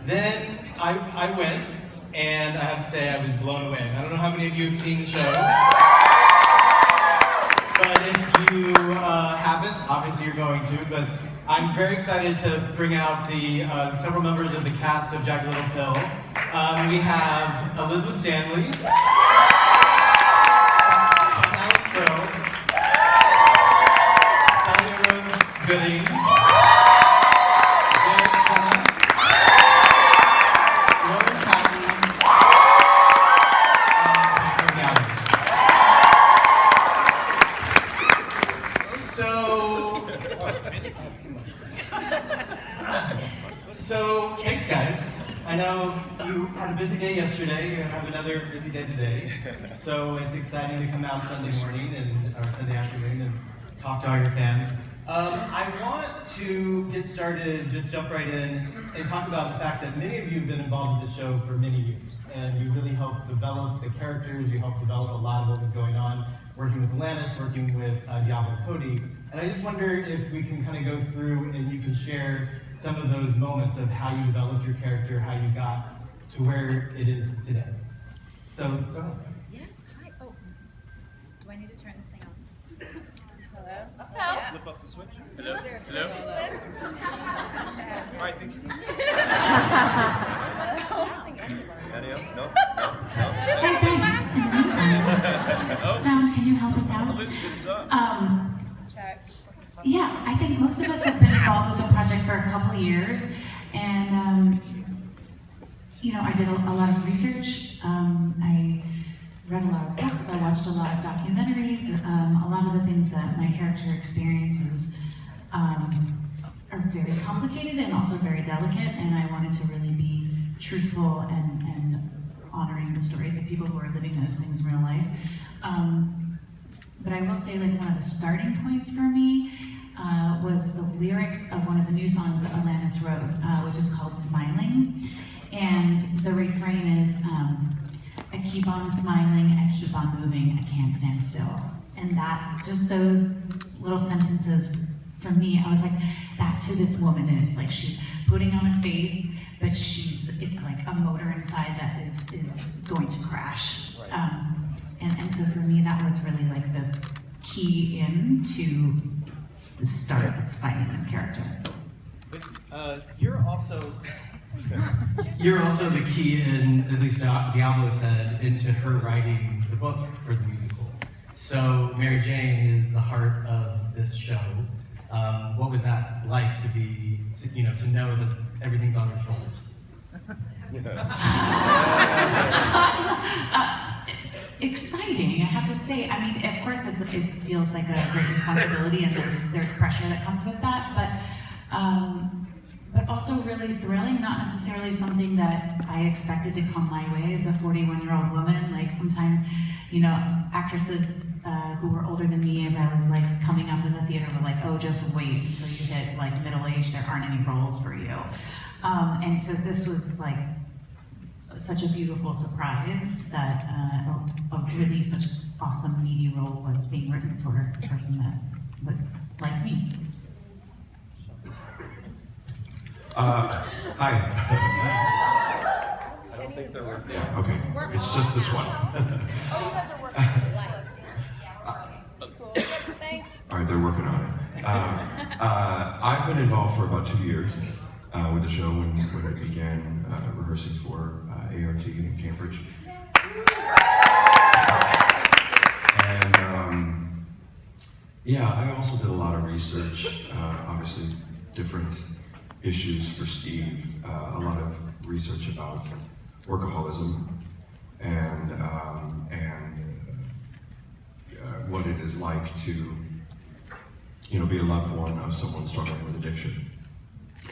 Then I went, and I have to say I was blown away. I don't know how many of you have seen the show, but if you haven't, obviously you're going to, but I'm very excited to bring out the several members of the cast of Jagged Little Pill. We have Elizabeth Stanley, Gooding, Klena, Lauren Patton, So, thanks guys. I know you had a busy day yesterday, you're gonna have another busy day today. So it's exciting to come out Sunday morning or Sunday afternoon and talk to all your fans. I want to get started, just jump right in, and talk about the fact that many of you have been involved with the show for many years, and you really helped develop the characters, you helped develop a lot of what was going on, working with Alanis, working with Diablo Cody, and I just wonder if we can kind of go through and you can share some of those moments of how you developed your character, how you got to where it is today. So, go ahead. Yes, hi. Oh, do I need to turn this thing on? Hello? Hello? Flip up the switch. Hello? Is there a switch? Hello? All right, thank you. Any else? No? Hey, thanks. In the meantime, Sound, can you help us out? Elizabeth's up. Check. Yeah, I think most of us have been involved with the project for a couple years, and I did a lot of research. I read a lot of books. I watched a lot of documentaries. A lot of the things that my character experiences are very complicated and also very delicate, and I wanted to really be truthful and honoring the stories of people who are living those things in real life. But I will say, like, one of the starting points for me was the lyrics of one of the new songs that Alanis wrote, which is called Smiling. And the refrain is, I keep on smiling, I keep on moving, I can't stand still. And that, just those little sentences, for me, I was like, that's who this woman is. Like, she's putting on a face, but it's like a motor inside that is going to crash. And so for me, that was really like the key into the start of finding this character. You're also the key in, at least Diablo said, into her writing the book for the musical. So Mary Jane is the heart of this show. What was that like to know that everything's on your shoulders? Exciting, I have to say. I mean, of course, it feels like a great responsibility, and there's pressure that comes with that. But also really thrilling. Not necessarily something that I expected to come my way as a 41-year-old woman. Like sometimes, actresses who were older than me, as I was like coming up in the theater, were like, "Oh, just wait until you hit like middle age. There aren't any roles for you." And so this was like such a beautiful surprise that a really such awesome meaty role was being written for a person that was like me. Hi. I don't think they're working. Yeah, okay. It's just this one. Oh, you guys are working on the lights. Cool. Thanks. All right, they're working on it. I've been involved for about 2 years with the show when it began rehearsing for ART in Cambridge. And I also did a lot of research, obviously different issues for Steve, a lot of research about workaholism and what it is like to be a loved one of someone struggling with addiction.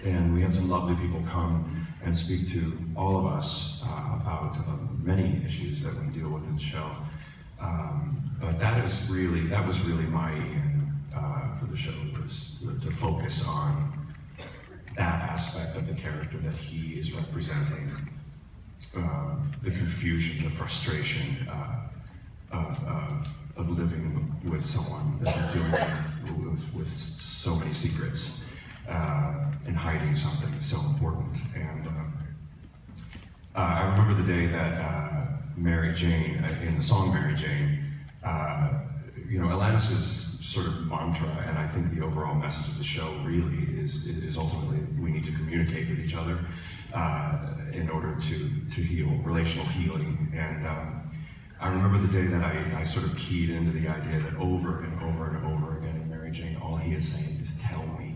And we had some lovely people come and speak to all of us about many issues that we deal with in the show. But that was really my aim for the show, was to focus on that aspect of the character that he is representing, the confusion, the frustration of living with someone that is dealing with so many secrets and hiding something so important. I remember the day that Mary Jane, in the song Mary Jane, Alanis's sort of mantra, and I think the overall message of the show really is ultimately we need to communicate with each other in order to heal, relational healing. And I remember the day that I sort of keyed into the idea that over and over and over again in Mary Jane, all he is saying is tell me,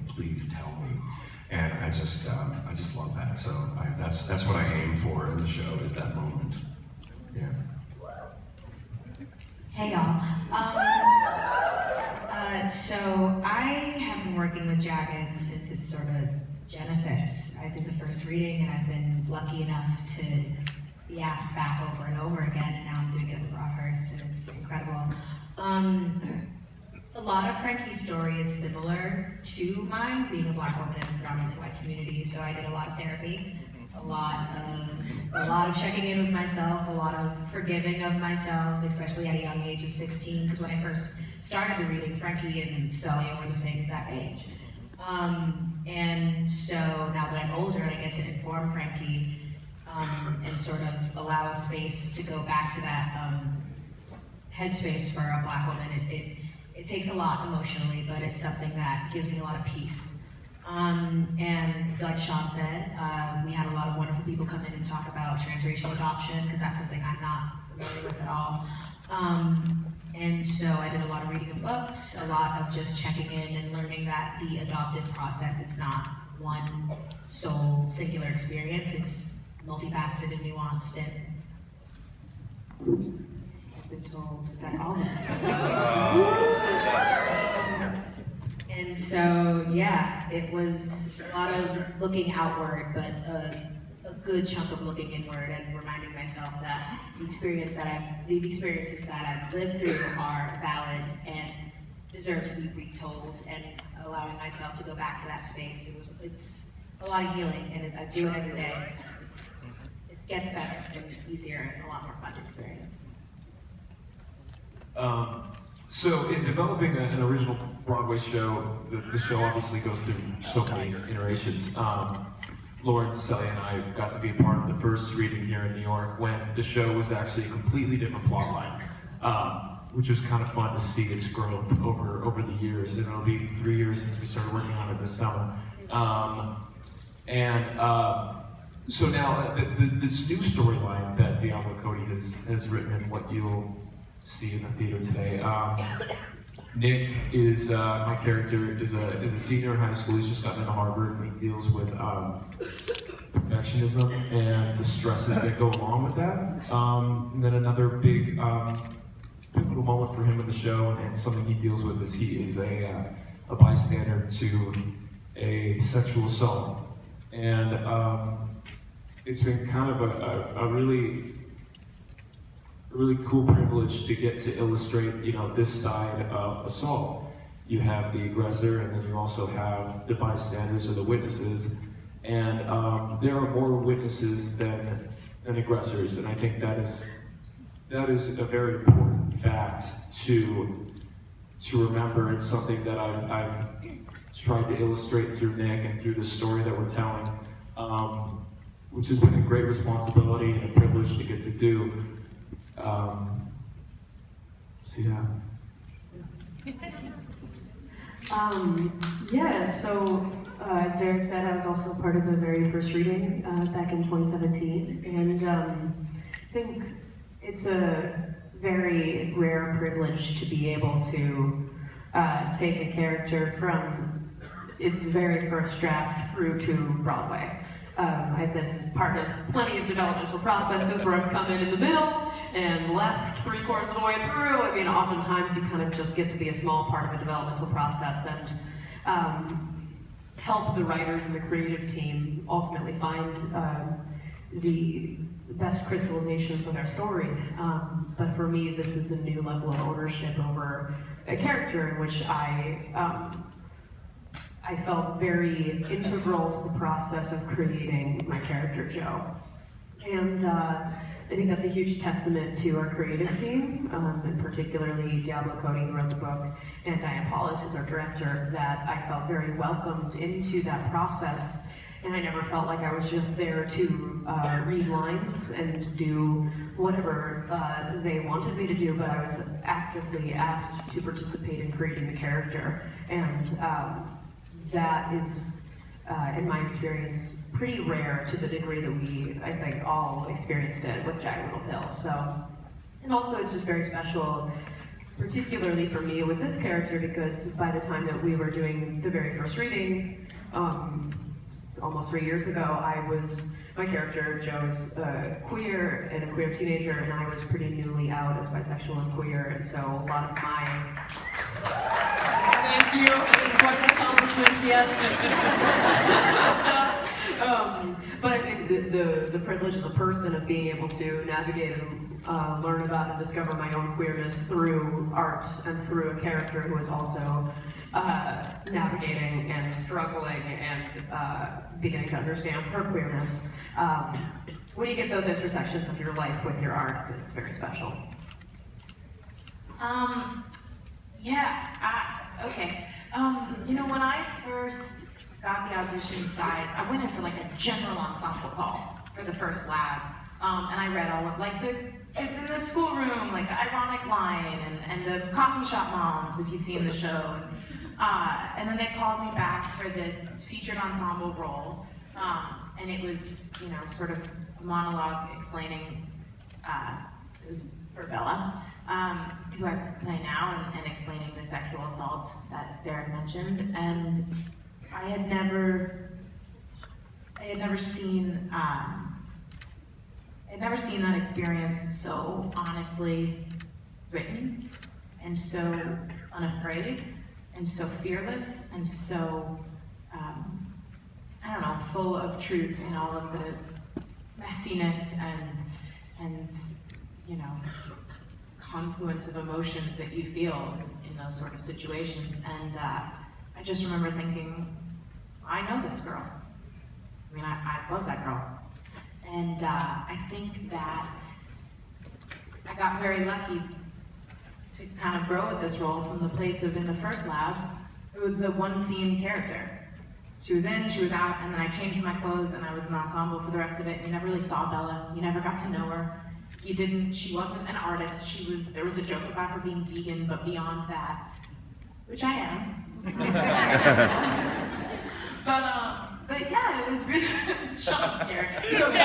please tell me. And I just love that. So that's what I aim for in the show, is that moment. Yeah. Hey y'all. So I have been working with Jagged since its sort of genesis. I did the first reading, and I've been lucky enough to be asked back over and over again, and now I'm doing it at the Broadhurst, and it's incredible. A lot of Frankie's story is similar to mine, being a Black woman in a predominantly white community. So I did a lot of therapy, a lot of checking in with myself, a lot of forgiving of myself, especially at a young age of 16. Because when I first started the reading, Frankie and Celia were the same exact age. And so now that I'm older, I get to inform Frankie and sort of allow space to go back to that headspace for a Black woman. It takes a lot emotionally, but it's something that gives me a lot of peace. And like Sean said, we had a lot of wonderful people come in and talk about transracial adoption, because that's something I'm not familiar with at all. And so I did a lot of reading of books, a lot of just checking in and learning that the adoptive process is not one sole singular experience. It's multifaceted and nuanced, and I've been told that all of it. And so, yeah, it was a lot of looking outward, but a good chunk of looking inward and reminding myself that the experiences that I've lived through are valid and deserve to be retold, and allowing myself to go back to that space. It's a lot of healing, and I do it every day. It gets better and easier and a lot more fun to experience. So in developing an original Broadway show, the show obviously goes through so many iterations. Lauren, Celia, and I got to be a part of the first reading here in New York when the show was actually a completely different plot line, which was kind of fun to see its growth over the years. And it'll be 3 years since we started working on it this summer. So now this new storyline that Diablo Cody has written, and what you'll see in the theater today. Nick is my character is a senior in high school. He's just gotten into Harvard, and he deals with perfectionism and the stresses that go along with that. And then another big pivotal moment for him in the show, and something he deals with, is he is a bystander to a sexual assault, and it's been kind of a really cool privilege to get to illustrate, this side of assault. You have the aggressor, and then you also have the bystanders or the witnesses. And there are more witnesses than aggressors, and I think that is a very important fact to remember. It's something that I've tried to illustrate through Nick and through the story that we're telling, which has been a great responsibility and a privilege to get to do. So as Derek said, I was also part of the very first reading back in 2017, and I think it's a very rare privilege to be able to take a character from its very first draft through to Broadway. I've been part of plenty of developmental processes where I've come in the middle and left 3/4 of the way through. I mean, oftentimes you kind of just get to be a small part of a developmental process and help the writers and the creative team ultimately find the best crystallizations of their story. But for me, this is a new level of ownership over a character in which I felt very integral to the process of creating my character, Joe. And I think that's a huge testament to our creative team, and particularly Diablo Cody, who wrote the book, and Diane Paulus, who's our director, that I felt very welcomed into that process and I never felt like I was just there to read lines and do whatever they wanted me to do, but I was actively asked to participate in creating the character, and that is, in my experience, pretty rare to the degree that we, I think, all experienced it with Jagged Little Pill. So, and also it's just very special, particularly for me with this character, because by the time that we were doing the very first reading, almost 3 years ago, my character, Joe, is queer and a queer teenager, and I was pretty newly out as bisexual and queer, and so a lot of my... Thank you, it's quite an accomplishment, yes. But I think the privilege as a person of being able to navigate and learn about and discover my own queerness through art and through a character who is also navigating and struggling and beginning to understand her queerness. When you get those intersections of your life with your art, it's very special. Okay. When I first got the audition sides, I went in for like a general ensemble call for the first lab. And I read all of like the kids in the schoolroom, like the ironic line, and the coffee shop moms, if you've seen the show. And then they called me back for this featured ensemble role. And it was, sort of a monologue explaining, it was for Bella, who I play now, and explaining the sexual assault that Derek mentioned. And I had never seen that experience so honestly written, and so unafraid, and so fearless, and so, full of truth in all of the messiness and confluence of emotions that you feel in those sort of situations. And I just remember thinking, I know this girl. I mean, I was that girl. And I think that I got very lucky to kind of grow with this role from the place of, in the first lab, it was a one-scene character. She was in, she was out, and then I changed my clothes and I was in the ensemble for the rest of it. You never really saw Bella, you never got to know her. She wasn't an artist, there was a joke about her being vegan, but beyond that, which I am. But yeah, it was really, shut up, Derek. He was so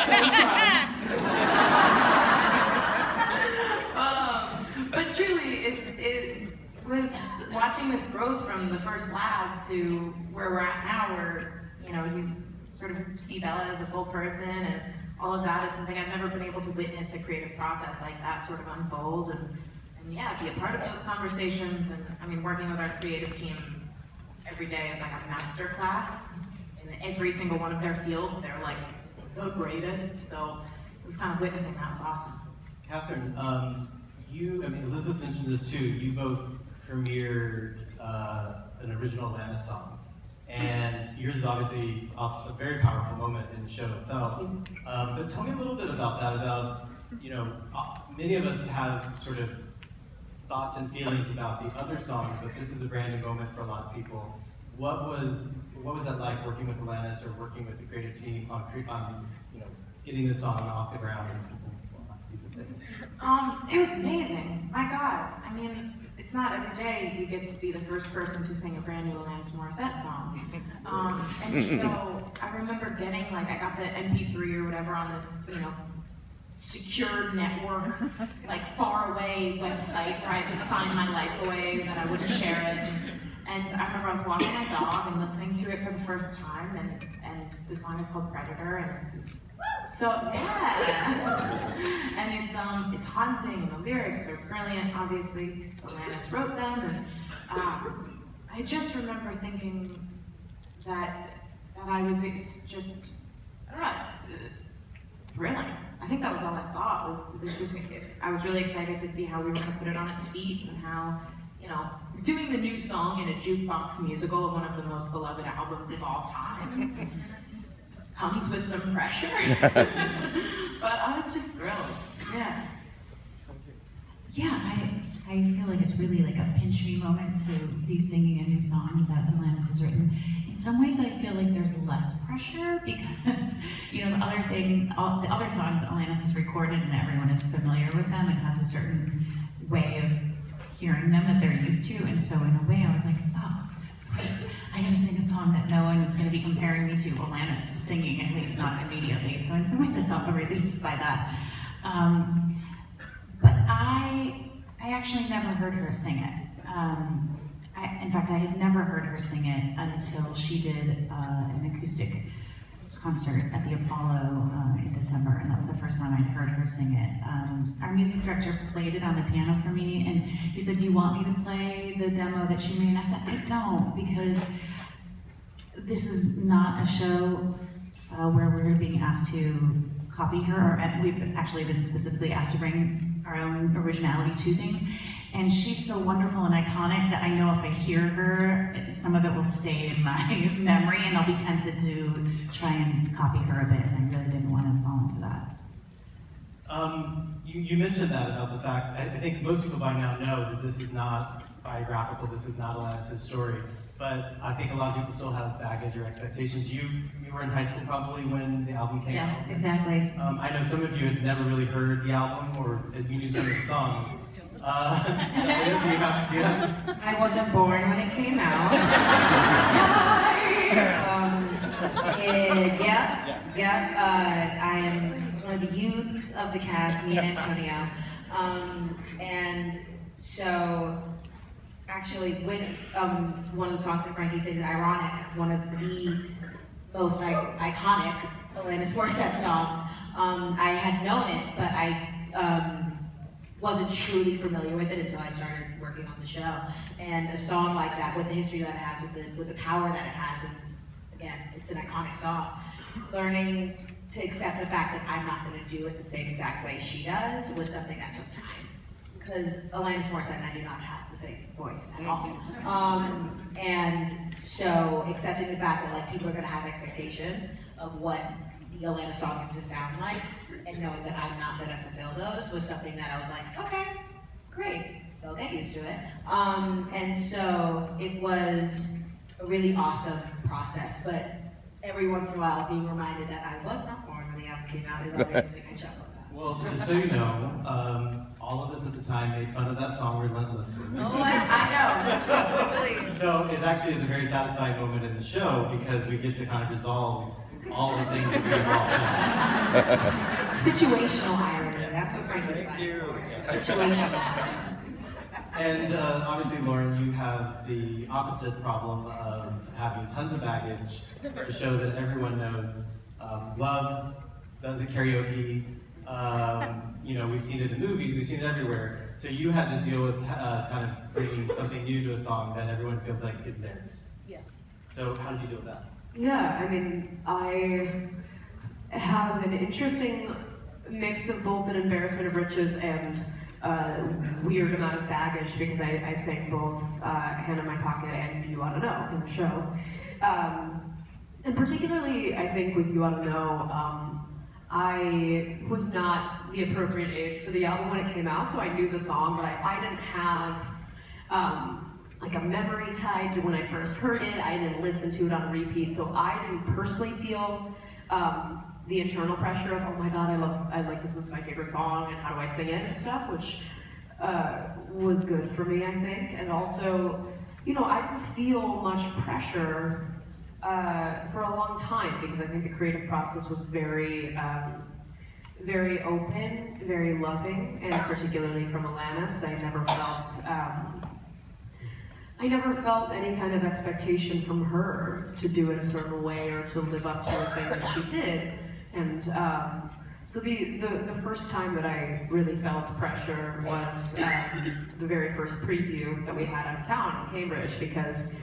but truly, it was watching this growth from the first lab to where we're at now, where, you sort of see Bella as a full person, and all of that is something I've never been able to witness a creative process like that sort of unfold, and yeah, be a part of those conversations. And I mean, working with our creative team every day is like a master class. In every single one of their fields, they're like the greatest. So it was kind of witnessing that was awesome. Catherine, Elizabeth mentioned this too. You both premiered an original Lana song, and yours is obviously a very powerful moment in the show itself. But tell me a little bit about that. About many of us have sort of thoughts and feelings about the other songs, but this is a brand new moment for a lot of people. What was that like working with Alanis or working with the creative team on getting the song off the ground and people speak the same? It was amazing. My God. I mean, it's not every day you get to be the first person to sing a brand new Alanis Morissette song. And so I remember getting, I got the MP3 or whatever on this, secured network, far away website where I had to sign my life away that I wouldn't share it. And I remember I was walking my dog and listening to it for the first time, and the song is called Predator, and so yeah, and it's haunting. The lyrics are brilliant, obviously, because Alanis wrote them, and I just remember thinking that I was just, I don't know, it's thrilling. I think that was all I thought was I was really excited to see how we were going to put it on its feet, and how, doing the new song in a jukebox musical of one of the most beloved albums of all time comes with some pressure. But I was just thrilled. Yeah. Yeah, I feel like it's really like a pinch me moment to be singing a new song that Alanis has written. in some ways I feel like there's less pressure because, you know, the other thing, all the other songs Alanis has recorded and everyone is familiar with them and has a certain way of hearing them that they're used to. And so in a way I was like, oh, sweet. I get to sing a song that no one is going to be comparing me to Alanis singing, at least not immediately. So in some ways I felt relieved by that. But I actually never heard her sing it. In fact, I had never heard her sing it until she did an acoustic concert at the Apollo in December, and that was the first time I'd heard her sing it. Our music director played it on the piano for me, and he said, "Do you want me to play the demo that she made?" And I said, "I don't, because this is not a show where we're being asked to copy her, or we've actually been specifically asked to bring our own originality to things. And she's so wonderful and iconic that I know if I hear her, some of it will stay in my memory, and I'll be tempted to try and copy her a bit, and I really didn't want to fall into that." You mentioned that about the fact, I think most people by now know that this is not biographical, this is not Alanis' story, but I think a lot of people still have baggage or expectations. You were in high school probably when the album came out. Yes, exactly. I know some of you had never really heard the album, or you knew some of the songs. Do you have I wasn't born when it came out. I am one of the youths of the cast, me and Antonio. And so, actually, with one of the songs that Frankie sings, Ironic, one of the most iconic Alanis Morissette songs, I had known it, but I wasn't truly familiar with it until I started working on the show. And a song like that, with the history that it has, with the power that it has, and again, it's an iconic song. Learning to accept the fact that I'm not going to do it the same exact way she does was something that took time. Because Alanis Morissette and I do not have the same voice at all. And so accepting the fact that people are going to have expectations of what the Alanis song is to sound like, and knowing that I'm not going to fulfill those was something that I was like, okay, great, they'll get used to it. And so it was a really awesome process, but every once in a while being reminded that I was not born when the album came out is always something I chuckle about. Well, just so you know, all of us at the time made fun of that song relentlessly. Oh, I know. So it actually is a very satisfying moment in the show because we get to kind of resolve all the things that we have all said. It's situational irony. That's what Frankie's situational. And obviously, Lauren, you have the opposite problem of having tons of baggage for a show that everyone knows, loves, does at karaoke. We've seen it in movies, we've seen it everywhere. So you had to deal with kind of bringing something new to a song that everyone feels like is theirs. Yeah. So how did you deal with that? Yeah, I mean, I have an interesting mix of both an embarrassment of riches and weird amount of baggage because I sang both Hand in My Pocket and You Oughta Know in the show. And particularly, I think with You Oughta Know, I was not the appropriate age for the album when it came out, so I knew the song, but I didn't have like a memory tied to when I first heard it. I didn't listen to it on repeat, so I didn't personally feel the internal pressure of, oh my god, I like this is my favorite song, and how do I sing it and stuff, which was good for me, I think. And also, I didn't feel much pressure for a long time because I think the creative process was very, very open, very loving, and particularly from Alanis, I never felt any kind of expectation from her to do it a certain way or to live up to the thing that she did. And so the first time that I really felt pressure was the very first preview that we had out of town in Cambridge, because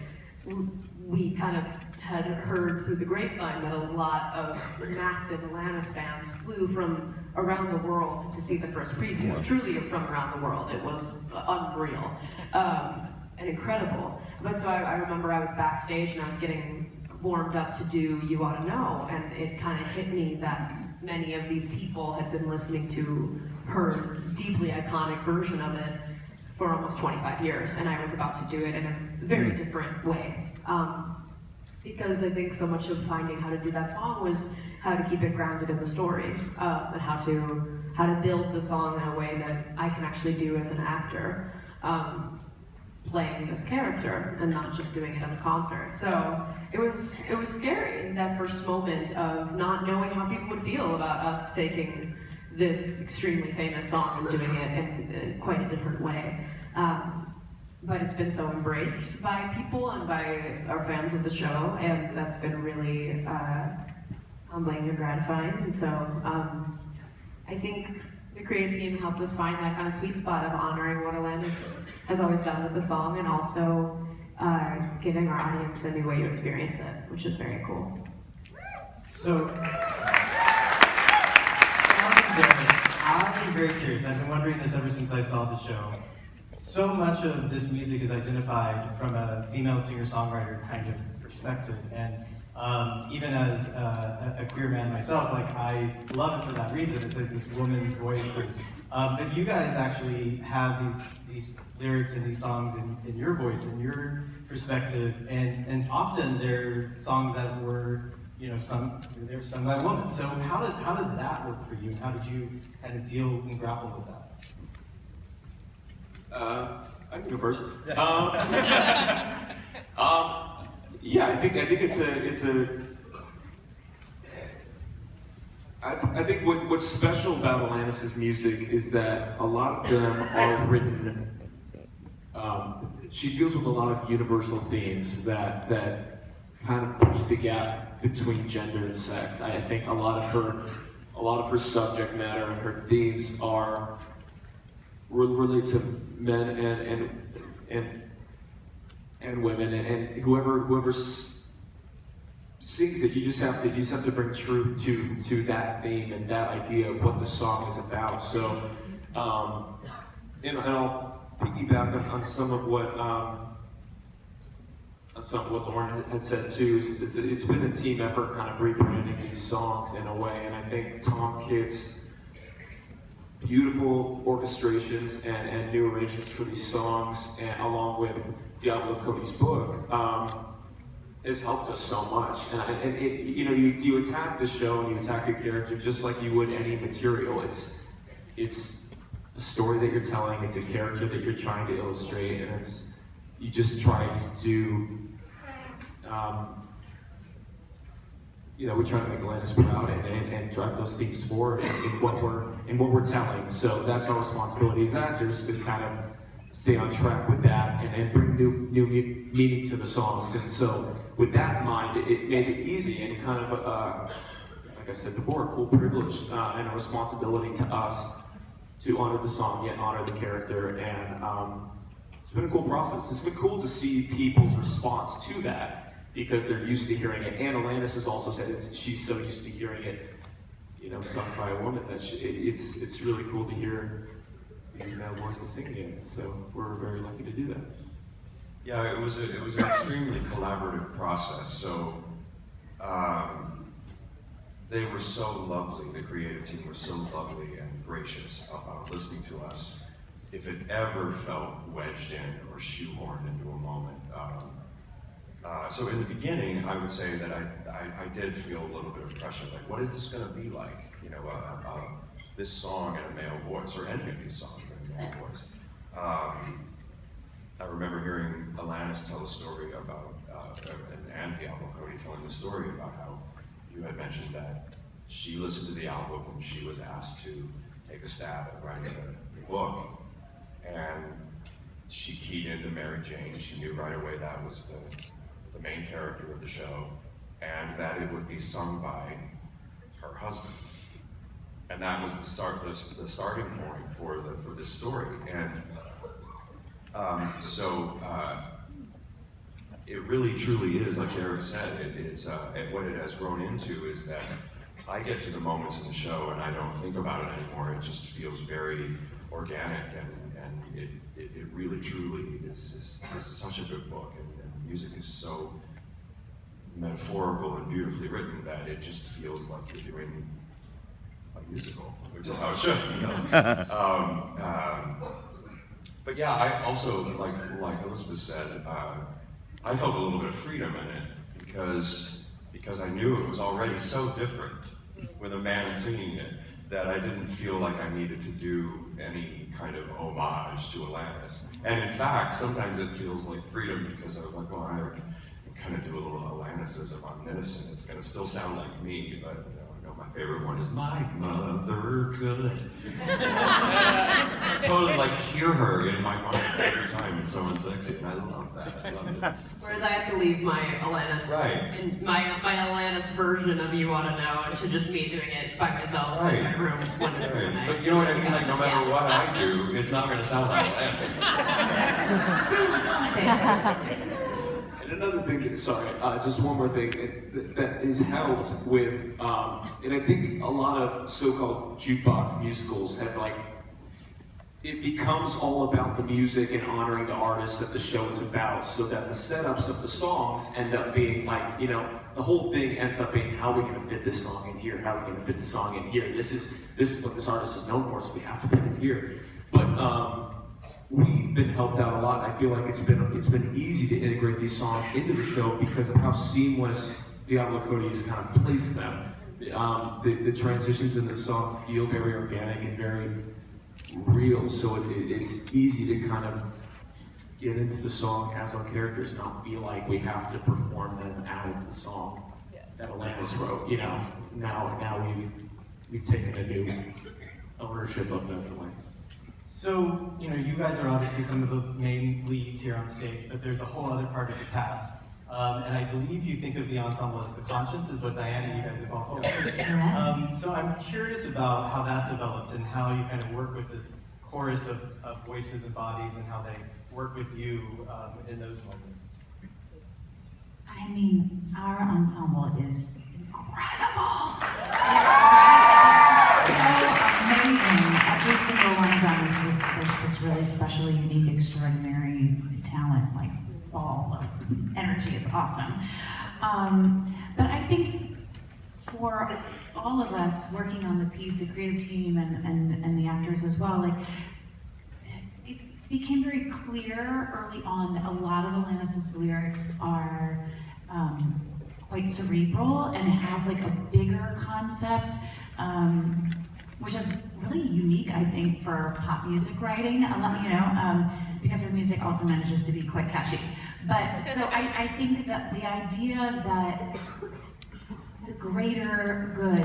we kind of had heard through the grapevine that a lot of massive Alanis fans flew from around the world to see the first preview. Truly from around the world. It was unreal. And incredible. But so I remember I was backstage and I was getting warmed up to do You Oughta Know, and it kind of hit me that many of these people had been listening to her deeply iconic version of it for almost 25 years, and I was about to do it in a very different way. because I think so much of finding how to do that song was how to keep it grounded in the story, and how to build the song in a way that I can actually do as an actor, playing this character and not just doing it at a concert. So it was scary, that first moment of not knowing how people would feel about us taking this extremely famous song and doing it in quite a different way. But it's been so embraced by people and by our fans of the show, and that's been really humbling and gratifying. And so I think the creative team helped us find that kind of sweet spot of honoring what Alanis has always done with the song, and also giving our audience a new way to experience it, which is very cool. So, I'm very curious. I've been wondering this ever since I saw the show. So much of this music is identified from a female singer-songwriter kind of perspective, and even as a queer man myself, like, I love it for that reason. It's like this woman's voice, and, but you guys actually have these lyrics and these songs in your voice, in your perspective, and often they're songs that were, you know, they're sung by a woman. So how does that work for you, and how did you kind of deal and grapple with that? I can go first. Yeah, I think I think what's special about Alanis's music is that a lot of them are written. She deals with a lot of universal themes that kind of push the gap between gender and sex. I think a lot of her subject matter and her themes are relate to men and women, and whoever sings it, you just have to bring truth to that theme and that idea of what the song is about. So, and I'll piggyback on some of what Lauren had said too. It's been a team effort, kind of rebranding these songs in a way, and I think Tom Kitt's beautiful orchestrations and new arrangements for these songs, and along with Diablo Cody's book, has helped us so much. And you attack the show and you attack your character just like you would any material. It's a story that you're telling, it's a character that you're trying to illustrate, and you just try to do. We try to make Alanis proud and drive those themes forward in what we're telling. So that's our responsibility as actors, to kind of stay on track with that and bring new meaning to the songs. And so with that in mind, it made it easy and kind of, like I said before, a cool privilege and a responsibility to us to honor the song yet honor the character. And it's been a cool process. It's been cool to see people's response to that, because they're used to hearing it. And Alanis has also said she's so used to hearing it, sung by a woman, that it's really cool to hear these male voices singing it. So we're very lucky to do that. Yeah, it was an extremely collaborative process. So they were so lovely. The creative team was so lovely and gracious about listening to us. If it ever felt wedged in or shoehorned into a moment. So in the beginning, I would say that I did feel a little bit of pressure, like, what is this going to be like? This song in a male voice, or any of these songs in a male voice. I remember hearing Alanis tell a story about, and Diablo Cody telling the story about how you had mentioned that she listened to the album when she was asked to take a stab at writing the book, and she keyed into Mary Jane. She knew right away that was the main character of the show, and that it would be sung by her husband. And that was the starting point for this story. And it really truly is, like Derek said, what it has grown into is that I get to the moments in the show and I don't think about it anymore. It just feels very organic, and it really truly is such a good book, and the music is so metaphorical and beautifully written that it just feels like you're doing a musical, which is how it should, But yeah, I also, like Elizabeth said, I felt a little bit of freedom in it, because I knew it was already so different with a man singing it that I didn't feel like I needed to do any kind of homage to Alanis. And in fact, sometimes it feels like freedom because I was like, well, I can kind of do a little Alanisism on Innocent. It's going to still sound like me, but I know my favorite one is My Mother Could. Totally like hear her in my mind every time it's someone sexy, and I love that. I love it. Whereas I have to leave my Alanis, Right. and my Alanis version of You Oughta Know to just me doing it by myself in my room when it's Right. when I. But you know what I mean? Like, no matter what I do, it's not going to sound like Alanis. And another thing, sorry, just one more thing that has helped with, and I think a lot of so-called jukebox musicals have it becomes all about the music and honoring the artists that the show is about, so that the setups of the songs end up being the whole thing ends up being, how are we going to fit this song in here? How are we going to fit the song in here? This is what this artist is known for, so we have to put it here. But we've been helped out a lot. I feel like it's been easy to integrate these songs into the show because of how seamless Diablo Cody has kind of placed them. The transitions in the song feel very organic and very real, so it's easy to kind of get into the song as our characters, not feel like we have to perform them as the song that Alanis wrote. Now we've taken a new ownership of that. So, you guys are obviously some of the main leads here on stage, but there's a whole other part of the cast. And I believe you think of the ensemble as the conscience, is what Diana and you guys have all told me. So I'm curious about how that developed and how you kind of work with this chorus of voices and bodies and how they work with you in those moments. I mean, our ensemble is incredible. So amazing. Every single one of them is this really special, unique, extraordinary talent, like ball of energy. It's awesome. But I think for all of us working on the piece, the creative team and the actors as well, it became very clear early on that a lot of Alanis' lyrics are quite cerebral and have a bigger concept, which is really unique, I think, for pop music writing. Because her music also manages to be quite catchy. But so I think that the idea that the greater good,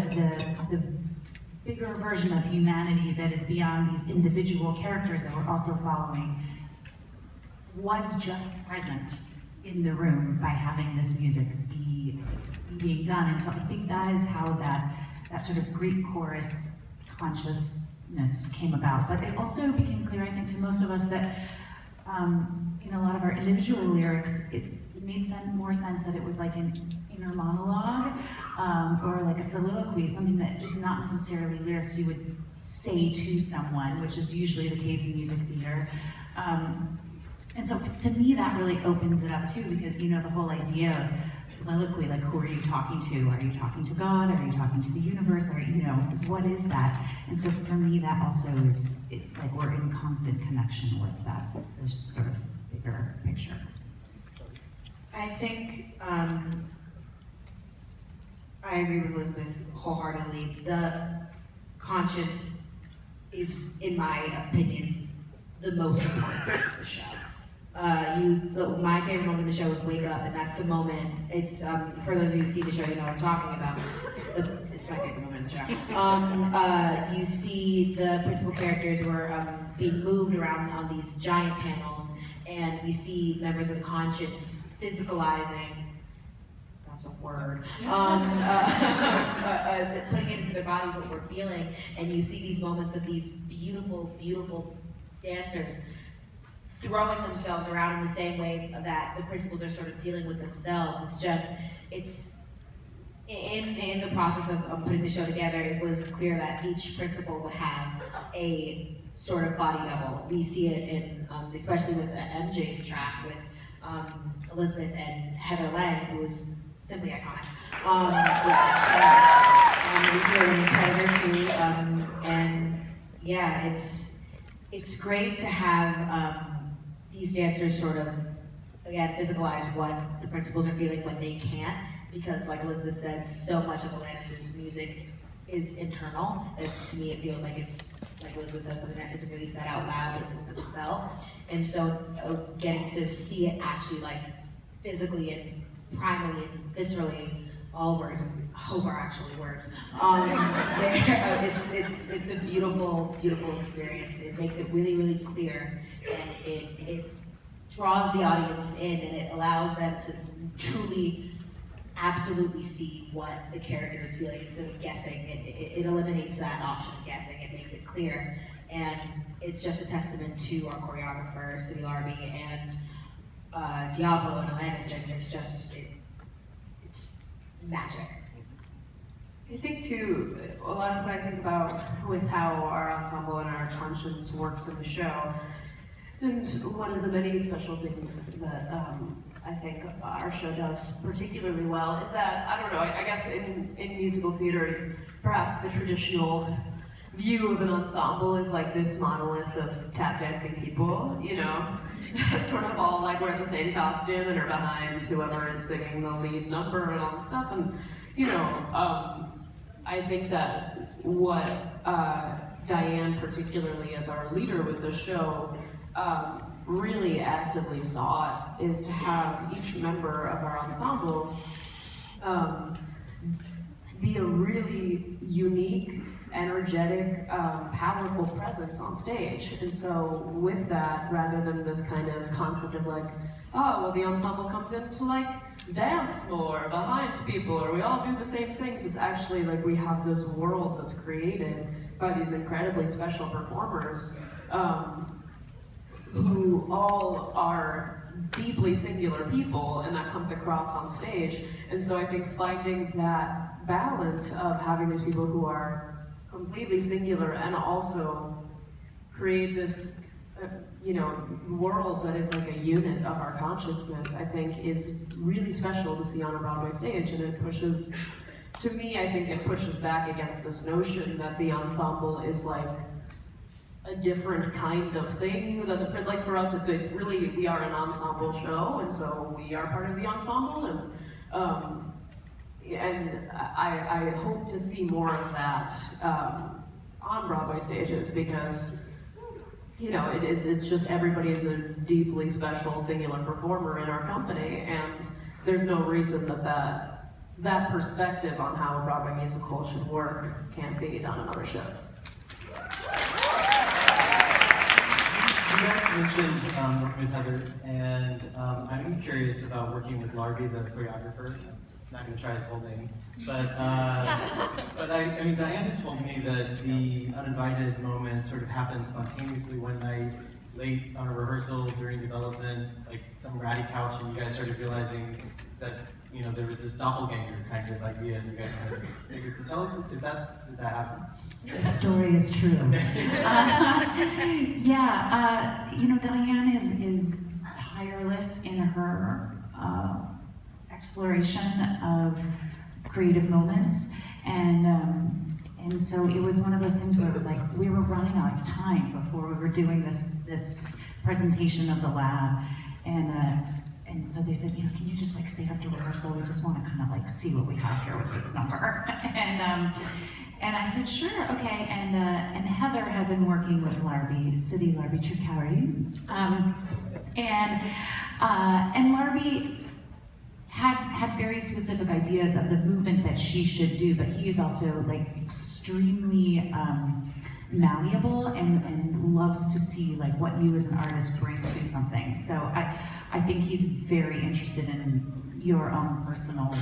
the bigger version of humanity that is beyond these individual characters that we're also following was just present in the room by having this music being done. And so I think that is how that sort of Greek chorus consciousness came about. But it also became clear, I think, to most of us that in a lot of our individual lyrics, it made more sense that it was like an inner monologue or like a soliloquy, something that is not necessarily lyrics you would say to someone, which is usually the case in music theater. And so to me, that really opens it up too, because the whole idea of soliloquy, like who are you talking to? Are you talking to God? Are you talking to the universe? Or what is that? And so for me, that also is like we're in constant connection with that sort of bigger picture. I think I agree with Elizabeth wholeheartedly. The conscience is, in my opinion, the most important part of the show. My favorite moment of the show is Wake Up, and that's the moment. It's for those of you who see the show, you know what I'm talking about. It's my favorite moment of the show. You see the principal characters who are being moved around on these giant panels, and we see members of the conscience physicalizing. That's a word. Putting it into their bodies what we're feeling, and you see these moments of these beautiful, beautiful dancers throwing themselves around in the same way that the principals are sort of dealing with themselves. It's in the process of putting the show together, it was clear that each principal would have a sort of body double. We see it in, especially with MJ's track with Elizabeth and Heather Lang, who was simply iconic. We see her in Predator too, and yeah, it's great to have these dancers sort of again, visualize what the principals are feeling when they can't, because like Elizabeth said, so much of Alanis's music is internal. To me, it feels like it's, like Elizabeth said, something that isn't really said out loud, but it's something that's felt. And so getting to see it actually like physically and primally and viscerally, all words, I hope are actually words. It's a beautiful, beautiful experience. It makes it really, really clear, and it draws the audience in, and it allows them to truly, absolutely see what the character is feeling instead of guessing. It eliminates that option of guessing. It makes it clear, and it's just a testament to our choreographers, City Larby and Diablo and Alanis, and it's just, it's magic. I think too, a lot of what I think about with how our ensemble and our conscience works in the show, and one of the many special things that I think our show does particularly well is that, I don't know, I guess in musical theater, perhaps the traditional view of an ensemble is like this monolith of tap dancing people, you know, sort of all like wear the same costume and are behind whoever is singing the lead number and all this stuff. And, you know, I think that what Diane, particularly as our leader with the show, really actively sought is to have each member of our ensemble be a really unique, energetic, powerful presence on stage. And so with that, rather than this kind of concept of like, oh, well, the ensemble comes in to like dance more behind people, or we all do the same things, it's actually like we have this world that's created by these incredibly special performers who all are deeply singular people, and that comes across on stage. And so I think finding that balance of having these people who are completely singular and also create this you know, world that is like a unit of our consciousness, I think is really special to see on a Broadway stage. And it pushes, to me, I think it pushes back against this notion that the ensemble is like a different kind of thing. That like for us, it's really, we are an ensemble show, and so we are part of the ensemble, and I hope to see more of that on Broadway stages, because, you know, it's just everybody is a deeply special singular performer in our company, and there's no reason that perspective on how a Broadway musical should work can't be done in other shows. You guys mentioned working with Heather, and I'm curious about working with Larby, the choreographer. I'm not going to try his whole name, but I mean, Diana told me that the uninvited moment sort of happened spontaneously one night, late on a rehearsal during development, like some ratty couch, and you guys started realizing that, you know, there was this doppelganger kind of idea, and you guys kind of figured. Tell us, did that happen? The story is true. You know, Diane is tireless in her exploration of creative moments, and so it was one of those things where it was like we were running out of time before we were doing this presentation of the lab, and so they said, you know, can you just like stay after rehearsal? We just want to kind of like see what we have here with this number, and I said, sure, okay. And Heather had been working with Larby, City Larby Chirkowry, and Larby had very specific ideas of the movement that she should do, but he is also like extremely malleable and loves to see like what you as an artist bring to something. So I think he's very interested in your own personal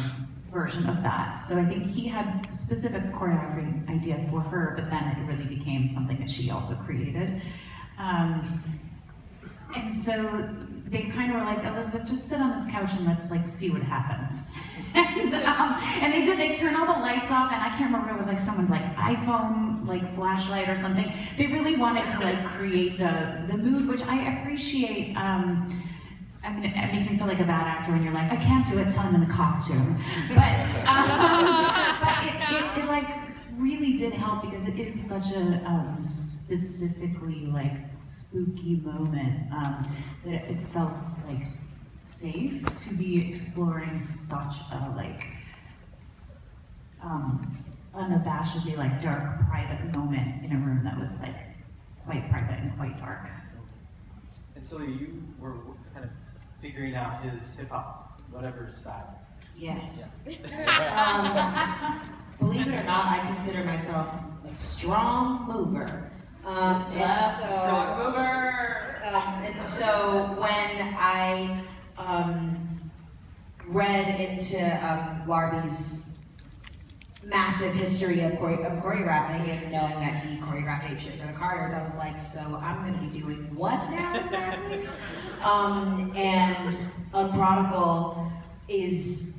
version of that. So I think he had specific choreography ideas for her, but then it really became something that she also created. And so they kind of were like, Elizabeth, just sit on this couch and let's like see what happens. And they did, they turned all the lights off, and I can't remember, it was like someone's like iPhone, like flashlight or something. They really wanted to like create the mood, which I appreciate. I mean, it makes me feel like a bad actor when you're like, I can't do it till I'm in the costume. But it like really did help, because it is such a specifically like spooky moment that it felt like safe to be exploring such a like unabashedly like dark private moment in a room that was like quite private and quite dark. And Celia, you were kind of figuring out his hip hop, whatever style. Yes. Believe it or not, I consider myself a strong mover. Strong mover. And so when I read into Larby's massive history of choreographing and knowing that he choreographed Ape Shit for the Carters, I was like, so I'm going to be doing what now exactly? And Unprodigal is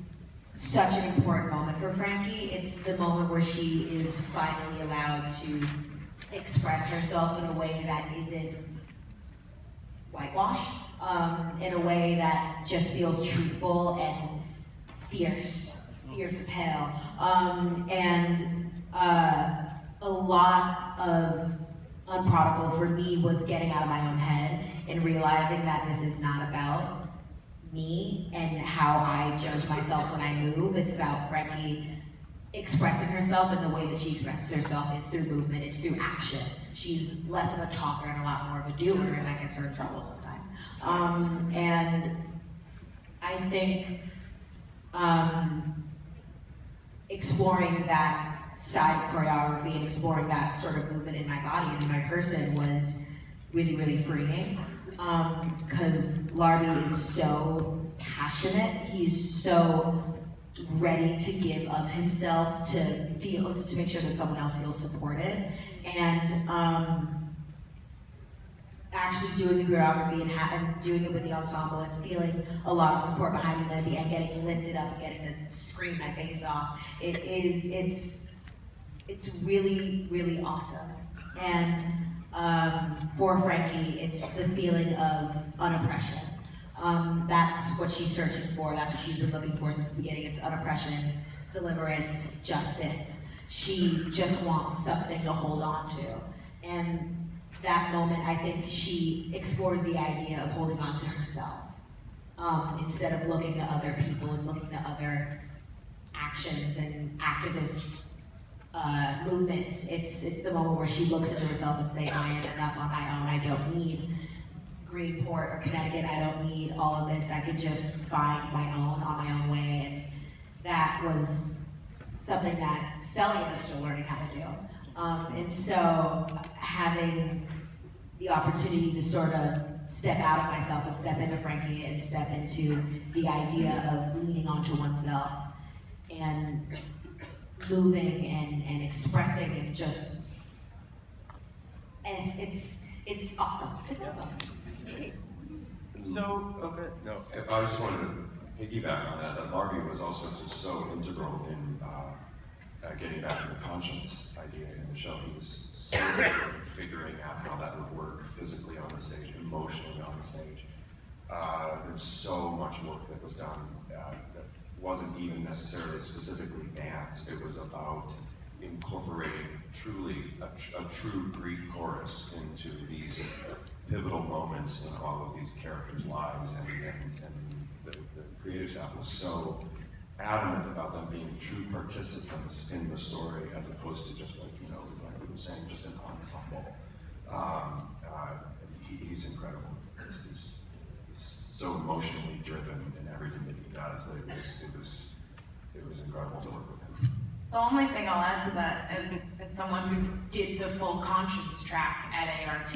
such an important moment for Frankie. It's the moment where she is finally allowed to express herself in a way that isn't whitewashed, in a way that just feels truthful and fierce as hell. And a lot of Unprodigal for me was getting out of my own head and realizing that this is not about me and how I judge myself when I move. It's about Frankie expressing herself, and the way that she expresses herself is through movement, it's through action. She's less of a talker and a lot more of a doer, and that gets her in trouble sometimes. And I think exploring that side of choreography and exploring that sort of movement in my body and in my person was really, really freeing. Because Larby is so passionate, he's so ready to give of himself to make sure that someone else feels supported. And actually doing the choreography and doing it with the ensemble and feeling a lot of support behind me, and then at the end getting lifted up and getting to scream my face off. It's really, really awesome. And for Frankie, it's the feeling of unoppression. That's what she's searching for. That's what she's been looking for since the beginning. It's unoppression, deliverance, justice. She just wants something to hold on to. And that moment, I think she explores the idea of holding on to herself instead of looking to other people and looking to other actions and activist movements. It's the moment where she looks into herself and say, I am enough on my own. I don't need Greenport or Connecticut. I don't need all of this. I could just find my own on my own way. And that was something that Celia is still learning how to do. And so having the opportunity to sort of step out of myself and step into Frankie and step into the idea of leaning onto oneself and moving and expressing and just, and it's awesome. It's awesome. So, okay. No, I just wanted to piggyback on that. Larby was also just so integral in getting back to the conscience idea in the show. He was so good at figuring out how that would work physically on the stage, emotionally on the stage. There's so much work that was done that wasn't even necessarily specifically dance. It was about incorporating truly a true Greek chorus into these pivotal moments in all of these characters' lives, and the creative staff was so adamant about them being true participants in the story as opposed to just like we were saying, just an ensemble. He's incredible. He's so emotionally driven in everything that he does that it was incredible to work with him. The only thing I'll add to that as someone who did the full conscience track at ART,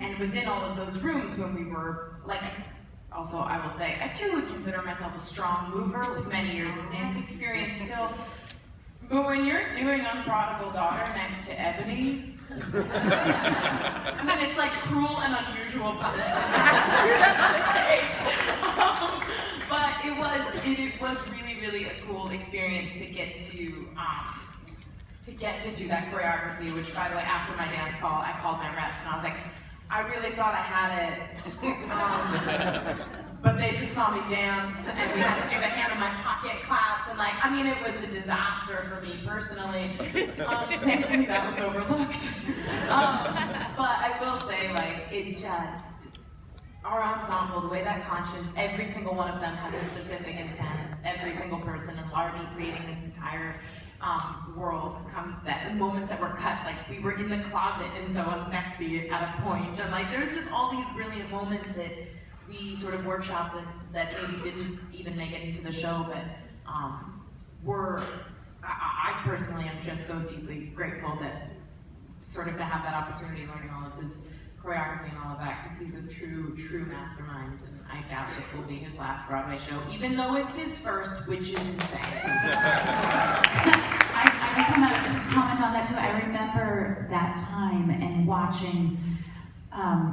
and was in all of those rooms when we were like, also I will say, I too would consider myself a strong mover with many years of dance experience still. But when you're doing Unprodigal Daughter next to Ebony, I mean, it's like cruel and unusual punishment to have to do that on the stage. But it was really, really a cool experience to get to do that choreography, which, by the way, after my dance call, I called my reps and I was like, I really thought I had it. But they just saw me dance, and we had to do the hand in my pocket claps, and like, I mean, it was a disaster for me personally. Thankfully that was overlooked. But I will say, like, our ensemble, the way that conscience, every single one of them has a specific intent, every single person, and Lardy creating this entire world, that moments that were cut, like we were in the closet and so unsexy at a point, and like there's just all these brilliant moments that we sort of workshopped and that maybe didn't even make it into the show, but I personally am just so deeply grateful that sort of to have that opportunity learning all of his choreography and all of that, because he's a true mastermind, and I doubt this will be his last Broadway show, even though it's his first, which is insane. I just want to comment on that too. I remember that time and watching,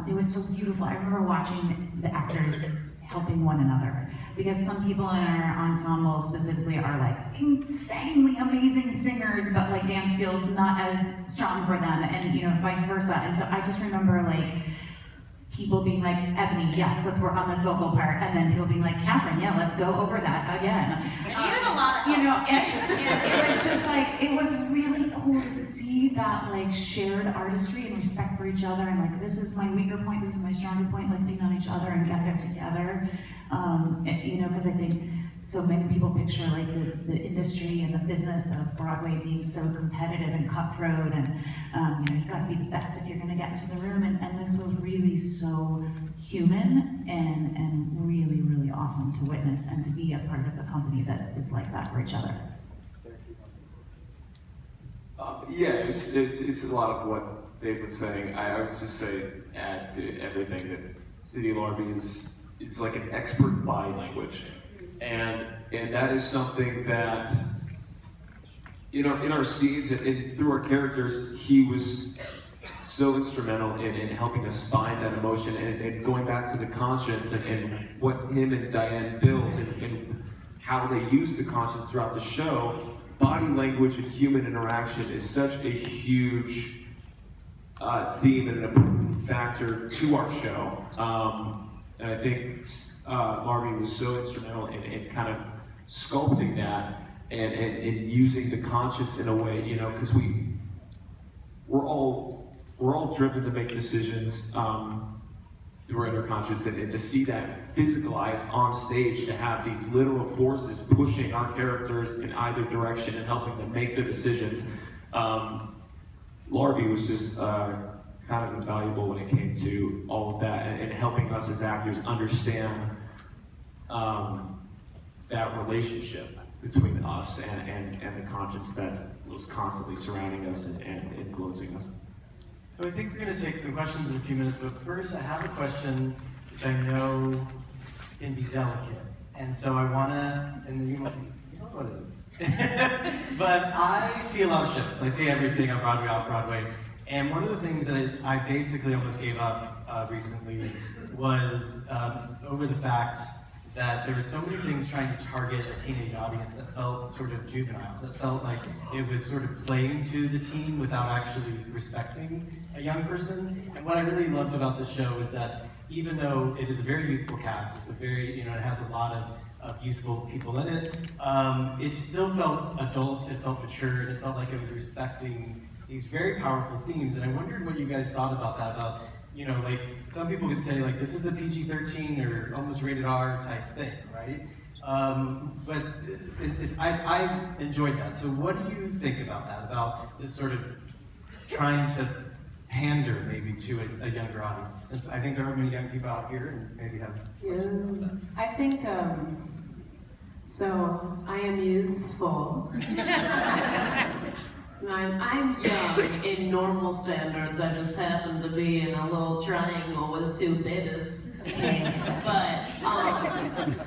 it was so beautiful. I remember watching the actors helping one another. Because some people in our ensemble specifically are like insanely amazing singers, but like dance feels not as strong for them, and you know, vice versa. And so I just remember like people being like, Ebony, yes, let's work on this vocal part, and then people being like, Catherine, yeah, let's go over that again. I needed a lot of help. You know, and it was just like, it was really cool to see that like shared artistry and respect for each other, and like, this is my weaker point, this is my stronger point, let's lean on each other and get there together. You know, because I think so many people picture like the industry and the business of Broadway being so competitive and cutthroat, and you know, you've got to be the best if you're going to get into the room, and this was really so human and really awesome to witness and to be a part of a company that is like that for each other. Yeah, it's a lot of what they've been saying. I would just say, add to everything, that City Larby is like an expert body language, and that is something that, you know, in our scenes and through our characters, he was so instrumental in helping us find that emotion, and going back to the conscience and what him and Diane built and how they use the conscience throughout the show. Body language and human interaction is such a huge theme and an important factor to our show. And I think Larby was so instrumental in kind of sculpting that and using the conscience in a way, you know, because we're all driven to make decisions through our inner conscience, and to see that physicalized on stage, to have these literal forces pushing our characters in either direction and helping them make their decisions. Larby was just kind of invaluable when it came to all of that, and helping us as actors understand that relationship between us and the conscience that was constantly surrounding us and influencing us. So I think we're going to take some questions in a few minutes, but first I have a question which I know can be delicate, and so I want to, and you know what it is. But I see a lot of shows. I see everything on Broadway, off Broadway. And one of the things that I basically almost gave up recently was over the fact that there were so many things trying to target a teenage audience that felt sort of juvenile, that felt like it was sort of playing to the teen without actually respecting a young person. And what I really loved about this show is that even though it is a very youthful cast, it's a very, you know, it has a lot of youthful people in it, it still felt adult, it felt mature, it felt like it was respecting these very powerful themes. And I wondered what you guys thought about that, about, you know, like, some people could say, like, this is a PG-13 or almost rated R type thing, right? But I enjoyed that. So what do you think about that, about this sort of trying to pander maybe to a younger audience? Since I think there are many young people out here and maybe have questions about that. I think, so I am youthful. I'm young in normal standards. I just happen to be in a little triangle with two babies. But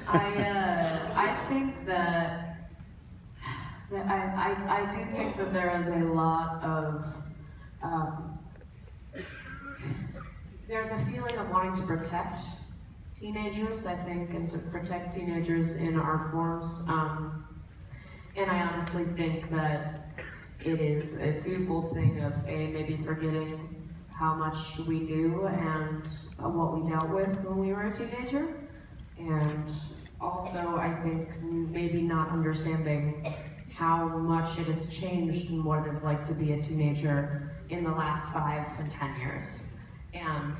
I think that I do think that there is a lot of there's a feeling of wanting to protect teenagers, I think, and to protect teenagers in art forms. And I honestly think that it is a twofold thing of maybe forgetting how much we knew and what we dealt with when we were a teenager, and also I think maybe not understanding how much it has changed and what it is like to be a teenager in the last 5 and 10 years. And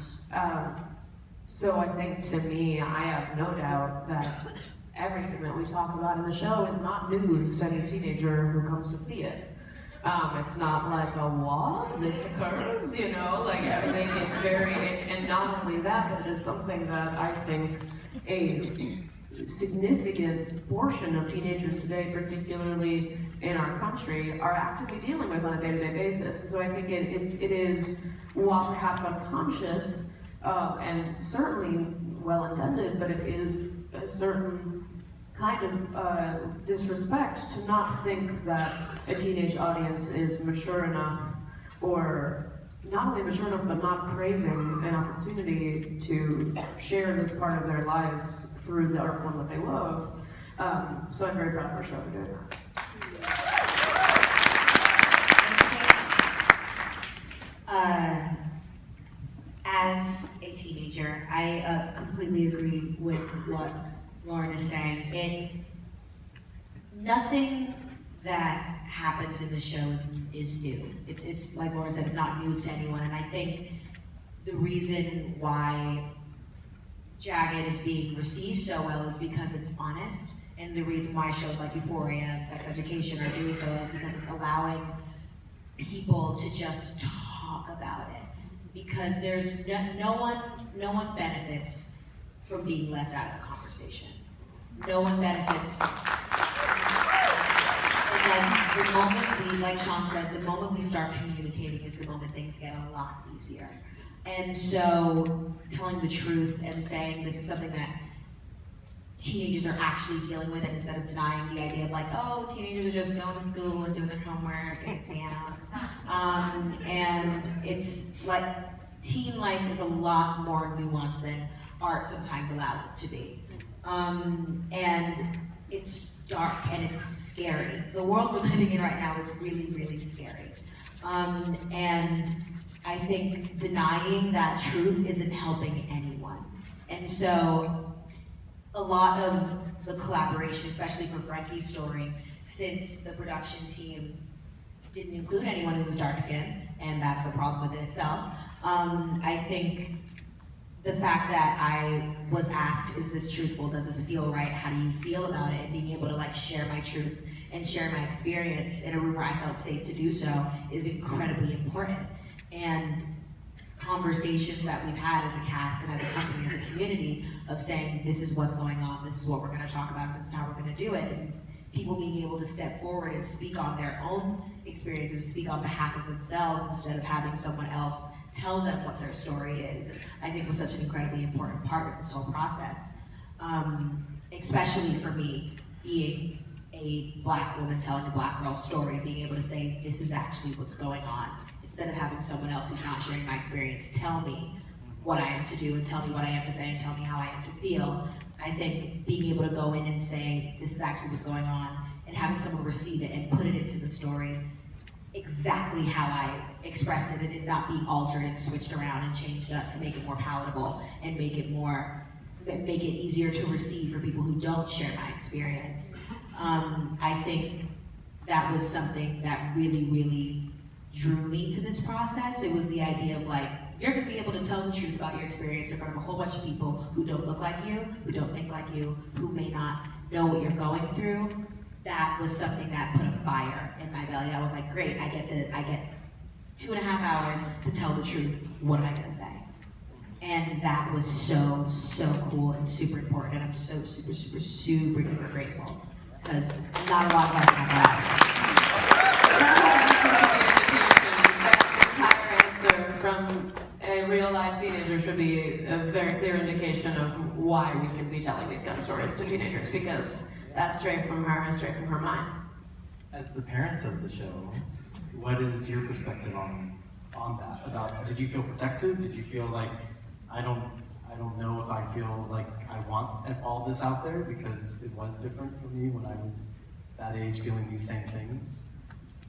So I think to me, I have no doubt that everything that we talk about in the show is not news to any teenager who comes to see it. It's not like a what? This occurs, you know, like everything is very, and not only that, but it is something that I think a significant portion of teenagers today, particularly in our country, are actively dealing with on a day-to-day basis. And so I think it is, while perhaps unconscious, and certainly well-intended, but it is a certain kind of disrespect to not think that a teenage audience is mature enough, or not only mature enough, but not craving an opportunity to share this part of their lives through the art form that they love. So I'm very proud of our show for doing that. As a teenager, I completely agree with what Lauren is saying. Nothing that happens in the show is new. It's like Lauren said, it's not news to anyone. And I think the reason why Jagged is being received so well is because it's honest. And the reason why shows like Euphoria and Sex Education are doing so well is because it's allowing people to just talk about it. Because there's no one benefits from being left out of the conversation. No one benefits. And like the moment like Sean said, the moment we start communicating is the moment things get a lot easier. And so telling the truth and saying this is something that teenagers are actually dealing with, and instead of denying the idea of like, oh, teenagers are just going to school and doing their homework and exams. And it's like, teen life is a lot more nuanced than art sometimes allows it to be. And it's dark and it's scary. The world we're living in right now is really, really scary. And I think denying that truth isn't helping anyone. And so a lot of the collaboration, especially for Frankie's story, since the production team didn't include anyone who was dark-skinned, and that's a problem within itself, I think the fact that I was asked, is this truthful, does this feel right, how do you feel about it, and being able to like share my truth and share my experience in a room where I felt safe to do so is incredibly important. And conversations that we've had as a cast and as a company, as a community, of saying this is what's going on, this is what we're going to talk about, this is how we're going to do it, and people being able to step forward and speak on their own experiences, speak on behalf of themselves instead of having someone else tell them what their story is, I think was such an incredibly important part of this whole process. Especially for me, being a Black woman telling a Black girl's story, being able to say, this is actually what's going on, instead of having someone else who's not sharing my experience tell me what I am to do and tell me what I am to say and tell me how I am to feel. I think being able to go in and say, this is actually what's going on, and having someone receive it and put it into the story exactly how I expressed it, and it not being altered and switched around and changed up to make it more palatable and make it easier to receive for people who don't share my experience. I think that was something that really, really drew me to this process. It was the idea of like, you're gonna be able to tell the truth about your experience in front of a whole bunch of people who don't look like you, who don't think like you, who may not know what you're going through. That was something that put a fire in my belly. I was like, great, I get 2.5 hours to tell the truth. What am I gonna say? And that was so, so cool and super important. And I'm so super, super, super, super grateful, because not a lot of us have that. From a real-life teenager should be a very clear indication of why we can be telling these kind of stories to teenagers, because that's straight from her and straight from her mind. As the parents of the show, what is your perspective on that? About, did you feel protected? Did you feel like, I don't know if I feel like I want all this out there, because it was different for me when I was that age feeling these same things?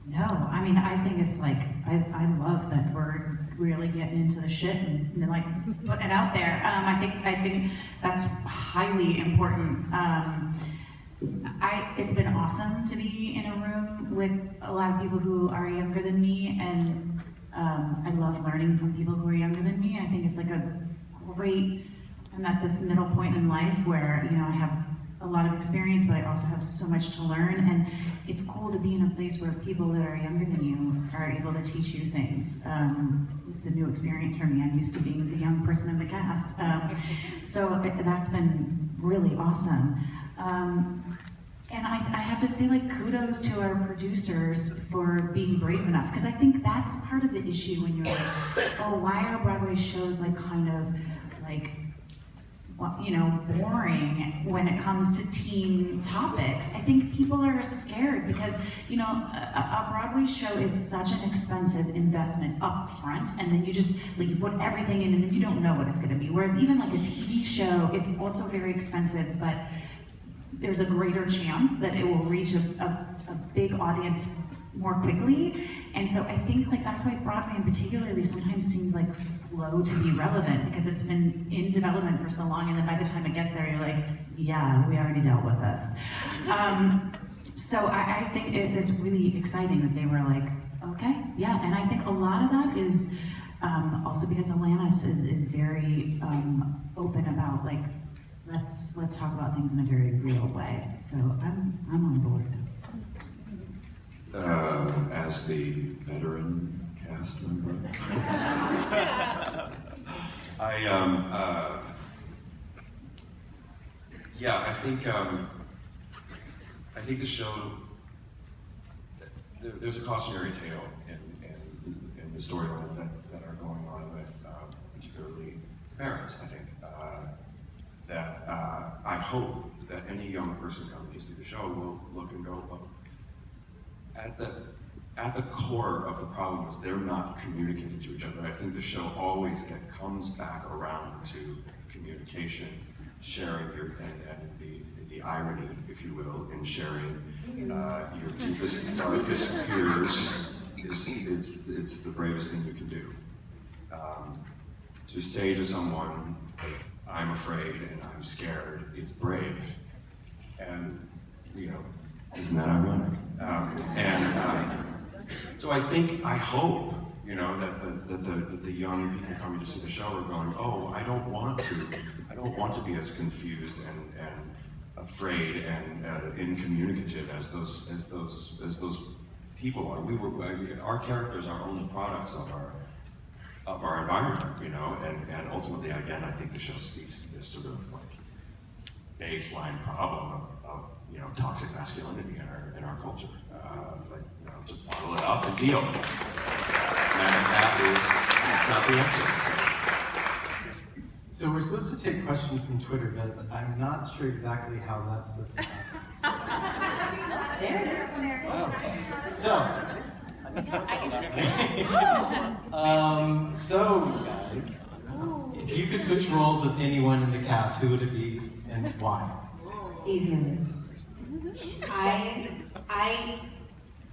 No, I mean, I think it's like, I love that we're really getting into the shit and like putting it out there. I think that's highly important. It's been awesome to be in a room with a lot of people who are younger than me, and I love learning from people who are younger than me. I think it's like a great I'm at this middle point in life where, you know, I have a lot of experience, but I also have so much to learn, and it's cool to be in a place where people that are younger than you are able to teach you things. It's a new experience for me. I'm used to being the young person in the cast. So that's been really awesome. And I have to say, like, kudos to our producers for being brave enough, because I think that's part of the issue when you're like, oh, why are Broadway shows like kind of like, you know, boring when it comes to teen topics? I think people are scared because, you know, a Broadway show is such an expensive investment up front, and then you just, like, you put everything in and then you don't know what it's gonna be. Whereas even like a TV show, it's also very expensive, but there's a greater chance that it will reach a big audience more quickly. And so I think like that's why Broadway in particularly sometimes seems like slow to be relevant, because it's been in development for so long, and then by the time it gets there, you're like, yeah, we already dealt with this. So I think it's really exciting that they were like, okay, yeah, and I think a lot of that is also because Alanis is very open about like, let's talk about things in a very real way. So I'm on board. As the veteran cast member, yeah, I think the show, there's a cautionary tale in the storylines that are going on with particularly parents. I think that I hope that any young person coming to see the show will look and go, oh, at the core of the problem is they're not communicating to each other. I think the show always comes back around to communication, sharing and the irony, if you will, in sharing your deepest, darkest fears it's the bravest thing you can do. To say to someone, I'm afraid and I'm scared, is brave. And, you know, isn't that ironic? So I hope, you know, that the young people coming to see the show are going, oh, I don't want to be as confused and afraid and incommunicative as those people are. Our characters are only products of our environment, you know, and ultimately, again, I think the show speaks to this sort of like baseline problem of you know, toxic masculinity in our culture. Like, you know, just bottle it up and deal. And that's not the answer. So we're supposed to take questions from Twitter, but I'm not sure exactly how that's supposed to happen. There it is. Oh. So. I can just So, guys, if you could switch roles with anyone in the cast, who would it be and why? Steve Healy.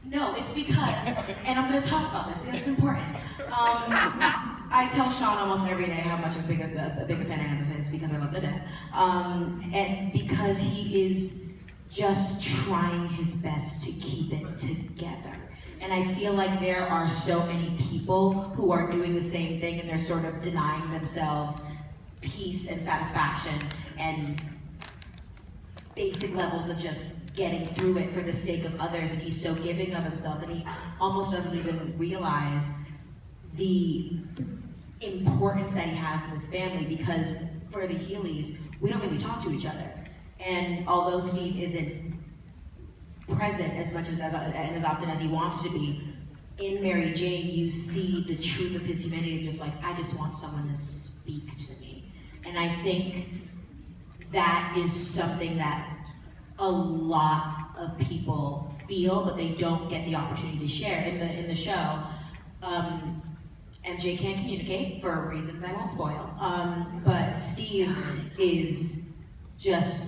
No, it's because, and I'm going to talk about this because it's important. I tell Sean almost every day how much a big a fan I am of his because I love the dead. And because he is just trying his best to keep it together. And I feel like there are so many people who are doing the same thing, and they're sort of denying themselves peace and satisfaction and basic levels of just getting through it for the sake of others. And he's so giving of himself, and he almost doesn't even realize the importance that he has in his family, because for the Healys, we don't really talk to each other. And although Steve isn't present as much and as often as he wants to be, in Mary Jane, you see the truth of his humanity, just like, I just want someone to speak to me. And I think that is something that a lot of people feel, but they don't get the opportunity to share. In the show, MJ can't communicate for reasons I won't spoil, but Steve is just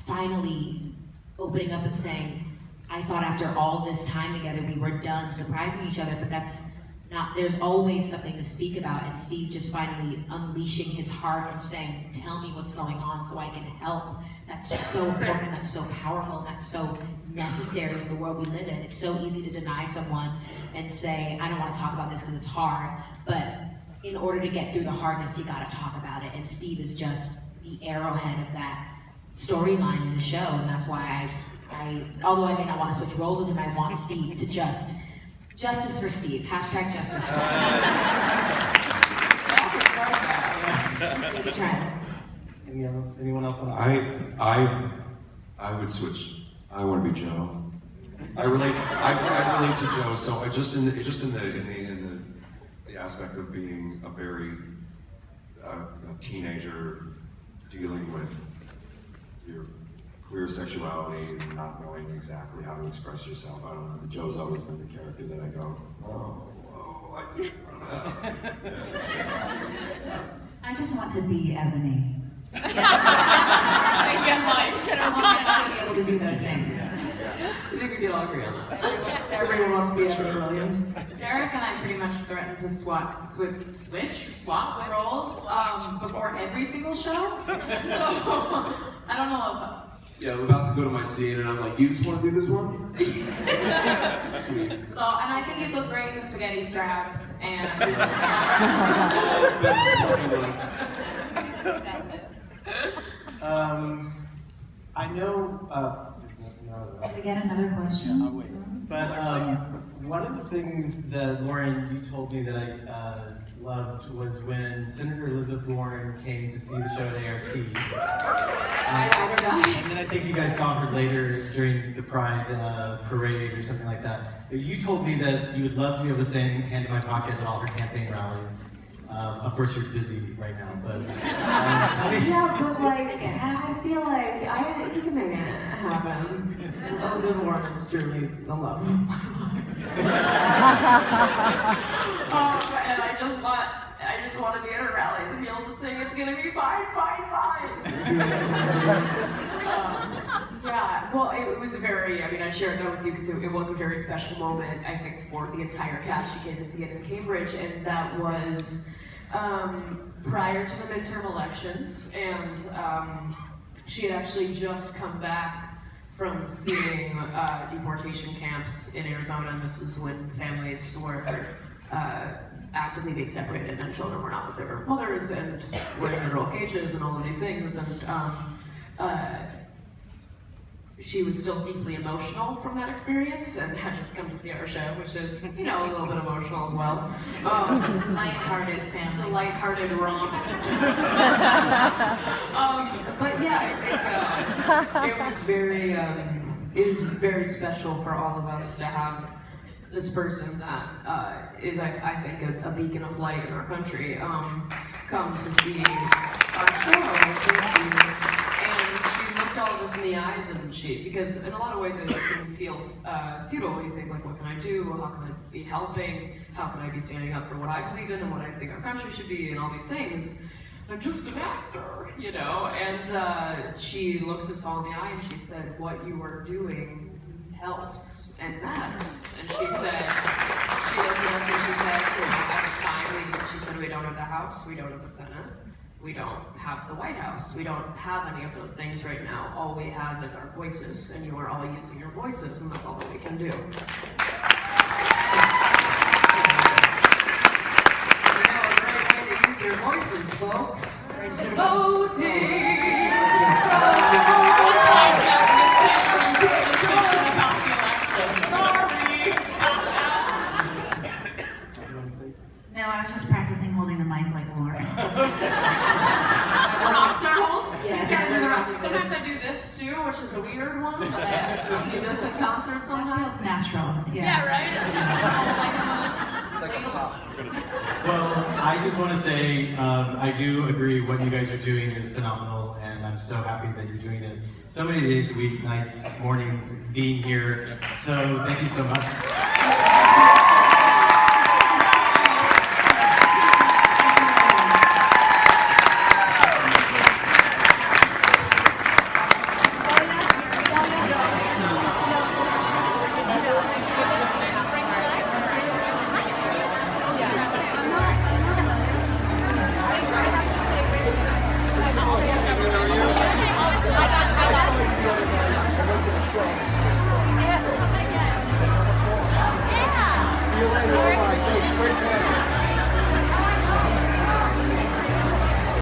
finally opening up and saying, I thought after all this time together we were done surprising each other, but that's not, there's always something to speak about. And Steve just finally unleashing his heart and saying, tell me what's going on so I can help. That's so important, that's so powerful, and that's so necessary in the world we live in. It's so easy to deny someone and say, I don't want to talk about this because it's hard, but in order to get through the hardness, you gotta talk about it. And Steve is just the arrowhead of that storyline in the show, and that's why although I may not want to switch roles with him, I want Steve to justice for Steve. Hashtag justice for Steve. Maybe try. Anyone else want to? I would switch. I want to be Joe. I relate to Joe. So just in the aspect of being a very a teenager dealing with your queer sexuality and not knowing exactly how to express yourself. I don't know. Joe's always been the character that I go, I just don't know. I just want to be Ebony. I guess I want to be able to do those things. I think we can all agree on that. Everyone wants to be Ebony Williams. Derek and I pretty much threatened to swap roles before every single show. So I don't know if. Yeah, I'm about to go to my scene, and I'm like, you just want to do this one? So, and I think you look great in the spaghetti straps, and. I know. Can we get another question? But one of the things that Lauren, you told me that I loved was when Senator Elizabeth Warren came to see the show at ART. And then I think you guys saw her later during the Pride parade or something like that. But you told me that you would love to be able to sing "Hand in My Pocket" at all her campaign rallies. Of course, you're busy right now, but tell me. Yeah, but like, I feel like you can make it happen. Elizabeth Warren is truly the love of my life. And I just want to be at a rally to be able to sing "It's Gonna Be Fine, Fine, Fine." Yeah, well, it was a very, I shared that with you because it was a very special moment, I think, for the entire cast. She came to see it in Cambridge, and that was prior to the midterm elections, and she had actually just come back from seeing deportation camps in Arizona, and this is when families were actively being separated and children were not with their mothers and were in literal cages and all of these things, and she was still deeply emotional from that experience and had just come to see our show, which is, a little bit emotional as well. Lighthearted family. Lighthearted romp. But yeah, I think it was very special for all of us to have this person that is, I think, a beacon of light in our country come to see our show. And she looked all of us in the eyes, and because in a lot of ways it can feel futile. You think, like, what can I do? How can I be helping? How can I be standing up for what I believe in and what I think our country should be and all these things? I'm just an actor, And she looked us all in the eye and she said, what you are doing helps and matters. And she looked at us and she said, at the time, she said, we don't have the House, we don't have the Senate, we don't have the White House, we don't have any of those things right now. All we have is our voices, and you are all using your voices, and that's all that we can do. Your voices, folks. Voting! No, I was just practicing holding the mic like Lauren. Rockstar hold? Yeah, sometimes I do this too, which is a weird one, but I do this in concert sometimes. Feels natural. Yeah, right? It's just like a pop. Well, I just want to say I do agree what you guys are doing is phenomenal, and I'm so happy that you're doing it so many days a week, nights, mornings, being here. So thank you so much.